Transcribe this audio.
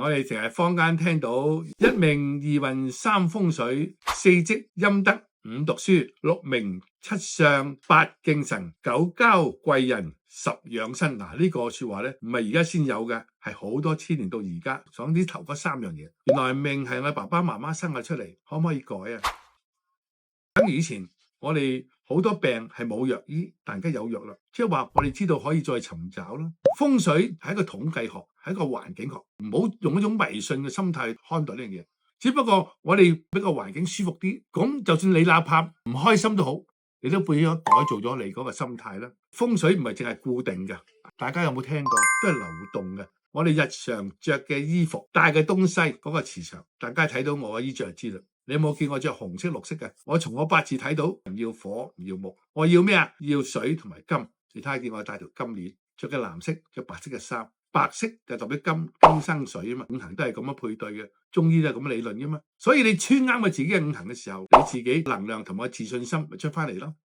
我哋成日坊間聽到一命二運三風水，四積陰德五讀書，六名七相八敬神，九交貴人十養生。呢個說話咧唔係而家先有嘅，係好多千年到而家。講啲頭嗰三樣嘢，原來命係我爸爸媽媽生咗出嚟，可唔可以改啊？等以前我哋好多病係冇藥醫，但而家有藥啦，即係話我哋知道可以再尋找咯。風水係一個統計學，係一個環境學，唔好用一種迷信嘅心態看待呢樣嘢。只不過我哋俾個環境舒服啲，咁就算你哪怕唔開心都好，你都變咗改造咗你嗰個心態啦。風水唔係淨係固定嘅，大家有冇聽過？都係流動嘅。我哋日常着嘅衣服、帶嘅東西嗰個磁場，大家睇到我嘅衣着就知啦。你有冇見我着紅色、綠色嘅？我從我八字睇到，唔要火，唔要木，我要咩啊？要水同埋金。你睇下見我帶條金鏈，着嘅藍色，着白色嘅衫，白色就代表金，金生水啊嘛。五行都係咁樣配對嘅，中醫都係咁嘅理論噶嘛。所以你穿啱佢自己嘅五行嘅時候，你自己能量同埋自信心咪出翻嚟咯。